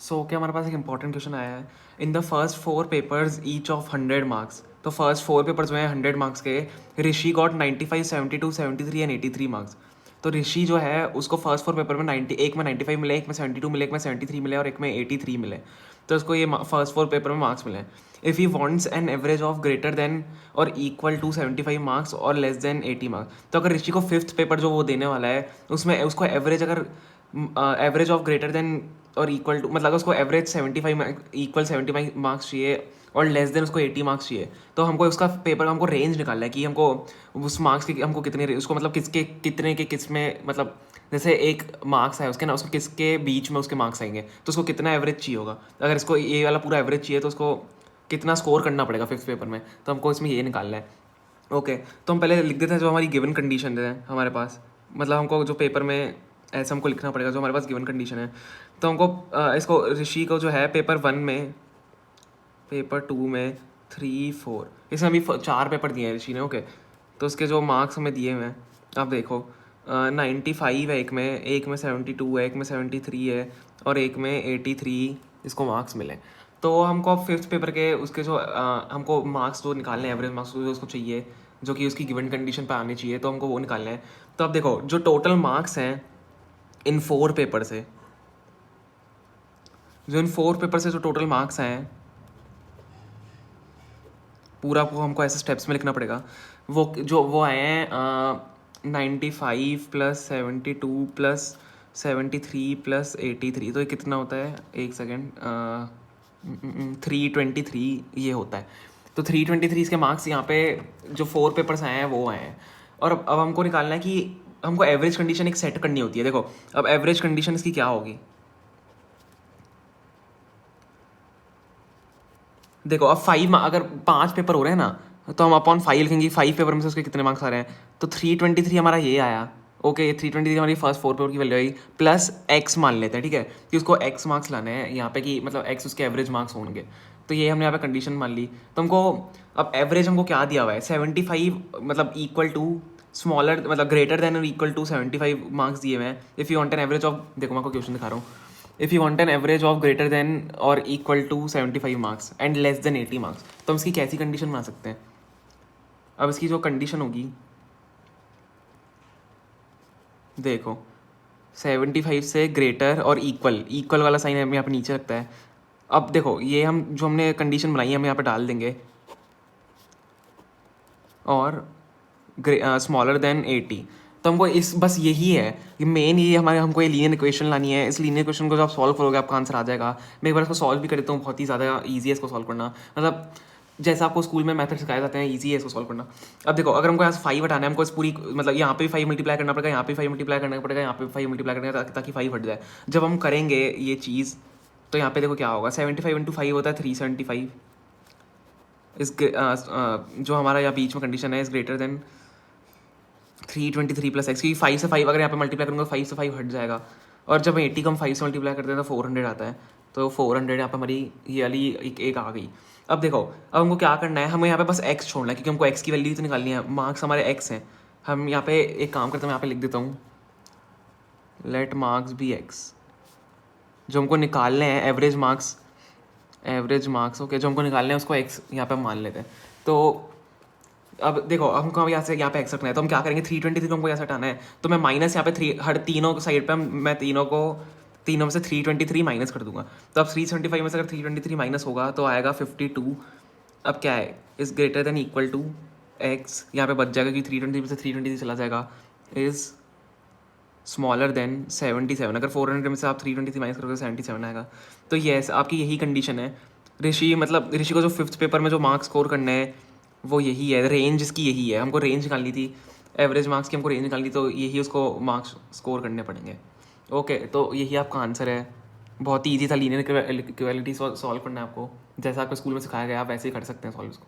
क्या हमारे पास एक इंपॉर्टेंट क्वेश्चन आया है। In the first 4 papers each of 100 marks, तो फर्स्ट 4 पेपर्स में 100 मार्क्स के, ऋषि गॉट 95, 72, 73 एंड 83 मार्क्स। तो ऋषि जो है उसको फर्स्ट 4 पेपर में 90, एक में 95 मिले, एक में 72 मिले, एक में 73 मिले और एक में 83 मिले। तो उसको ये फर्स्ट 4 पेपर में मार्क्स मिले। If he wants N average of greater than और इक्वल टू 75 मार्क्स और लेस देन 80 मार्क्स, तो अगर ऋषि को 5th पेपर जो वो देने वाला है उसमें उसको एवरेज, अगर एवरेज ऑफ ग्रेटर देन और इक्वल टू, मतलब अगर उसको एवरेज 75 इक्वल 75 मार्क्स चाहिए और लेस देन उसको 80 मार्क्स चाहिए, तो हमको उसका पेपर, हमको रेंज निकालना है कि हमको उस मार्क्स की हमको कितने, उसको मतलब किसके कितने के किस में, मतलब जैसे एक मार्क्स है उसके ना, उसको किसके बीच में उसके मार्क्स आएंगे, तो उसको कितना एवरेज चाहिए होगा। अगर इसको ये वाला पूरा एवरेज चाहिए तो उसको कितना स्कोर करना पड़ेगा 5th पेपर में, तो हमको इसमें ये निकालना है। ओके, तो हम पहले लिख देते हैं जो हमारी गिवन कंडीशन है हमारे पास, मतलब हमको जो पेपर में ऐसा हमको लिखना पड़ेगा जो हमारे पास गिवन कंडीशन है। तो हमको इसको ऋषि को जो है पेपर 1 में, पेपर 2 में 3, 4, इसमें अभी 4 पेपर दिए हैं ऋषि ने। ओके, तो उसके जो मार्क्स हमें दिए हुए हैं आप देखो, 95 है एक में 72 है, एक में 73 है और एक में 83 इसको मार्क्स मिले। तो हमको अब 5th पेपर के उसके जो हमको मार्क्स जो निकालने हैं, एवरेज मार्क्स जो उसको चाहिए, जो कि उसकी गिवन कंडीशन पे आने चाहिए, तो हमको वो निकालने हैं। तो अब देखो जो टोटल मार्क्स हैं इन 4 पेपर से, जो इन 4 पेपर से जो टोटल मार्क्स हैं, पूरा को हमको ऐसे स्टेप्स में लिखना पड़ेगा। वो आए हैं 95 प्लस 72 प्लस 73 प्लस 83, तो ये कितना होता है, एक सेकेंड, 323 ये होता है। तो 323 इसके मार्क्स यहाँ पे जो 4 पेपर्स आए हैं वो आए हैं। और अब हमको निकालना है कि हमको एवरेज कंडीशन एक सेट करनी होती है। देखो अब एवरेज कंडीशन इसकी क्या होगी, देखो अब 5, अगर 5 पेपर हो रहे हैं ना, तो हम अपॉन 5 लिखेंगे 5 पेपर में से उसके कितने मार्क्स आ रहे हैं। तो 323 हमारा ये आया। ओके, 323 हमारी फर्स्ट 4 पेपर की वैल्यू आई, प्लस एक्स मान लेते हैं, ठीक है, कि उसको एक्स मार्क्स लाने हैं यहाँ पे, कि मतलब एक्स उसके एवरेज मार्क्स होंगे। तो ये हमने यहाँ पे कंडीशन मान ली। तो हमको अब एवरेज हमको क्या दिया हुआ है, 75, मतलब इक्वल टू स्मॉलर, मतलब ग्रेटर देन और इक्वल टू 75 मार्क्स दिए हुए हैं। If you want an average of, देखो मैं आपको क्वेश्चन दिखा रहा हूँ, if you want an average of greater than और equal to 75 marks and less than 80 marks, तो हम इसकी कैसी कंडीशन बना सकते हैं। अब इसकी जो कंडीशन होगी, देखो 75 से ग्रेटर और इक्वल वाला साइन हमें यहाँ पे नीचे लगता है। अब देखो ये हम जो हमने कंडीशन बनाई है हम यहाँ पे डाल देंगे, और स्मॉलर देन 80। तो हमको इस बस यही है, ये मेन, ये हमारे हमको ये लीनियर इक्वेशन लानी है। इस लीनियर इक्वेशन को जब आप सॉल्व करोगे आपका आंसर आ जाएगा। मैं एक बार इसको सॉल्व भी कर देता हूँ, बहुत ही ज़्यादा ईजी है इसको सॉल्व करना, मतलब जैसा आपको स्कूल में मेथड सिखाए जाते हैं, ईजी है इसको सॉल्व करना। अब देखो अगर हमको यहाँ 5 हटाना है, हमको इस पूरी, मतलब यहाँ पे भी 5 मल्टीप्लाई करना पड़ेगा, यहाँ पे 5 मल्टीप्लाई करना पड़ेगा, यहाँ पे 5 मल्टीप्लाई करना पड़ेगा, ताकि 5 हट जाए। जब हम करेंगे ये चीज़, तो यहाँ पे देखो क्या होगा, 75 इंटू 5 होता है 375। इस जो हमारा यहाँ बीच में कंडीशन है, इस ग्रेटर देन 323 प्लस एक्स, क्योंकि 5 से 5 अगर यहाँ पे मल्टीप्लाई करूँगा 5 से 5 हट जाएगा। और जब 80 को हम 5 से मल्टीप्लाई करते हैं तो 400 आता है। तो 400 यहाँ पर हमारी ये वाली एक आ गई। अब देखो अब हमको क्या करना है, हमें यहाँ पे बस x छोड़ना है, क्योंकि हमको x की वैल्यू तो निकालनी है, मार्क्स हमारे x हैं। हम यहाँ पे एक काम करते हैं, मैं यहाँ पे लिख देता हूँ, लेट मार्क्स बी x। जो हमको निकालने हैं एवरेज मार्क्स, ओके, जो हमको निकालने हैं उसको x यहाँ पे मान लेते हैं। तो अब देखो हमको यहाँ से यहाँ पे एक्स रखना है, तो हम क्या करेंगे, 323 को हमको यहाँ से हटाना है, तो मैं माइनस यहाँ पे 3 हर तीनों साइड पे मैं तीनों में से 323 माइनस कर दूंगा। तो अब 375 में से अगर 323 माइनस होगा तो आएगा 52। अब क्या है, is greater than equal to x, यहाँ पे बच जाएगा कि 323 में से 323 चला जाएगा, इज स्मॉलर देन 77। अगर 400 में से आप 323 माइनस करोगे 77 आएगा। तो येस, आपकी यही कंडीशन है। ऋषि को जो 5th पेपर में जो मार्क्स स्कोर करने हैं वो यही है, रेंज इसकी यही है। हमको रेंज निकालनी थी, एवरेज मार्क्स की हमको रेंज निकालनी, तो यही उसको मार्क्स स्कोर करने पड़ेंगे। ओके, तो यही आपका आंसर है। बहुत ही ईजी था, लीनियर इक्वालिटी सॉल्व करना है आपको, जैसा आपको स्कूल में सिखाया गया आप वैसे ही कर सकते हैं सॉल्व इसको।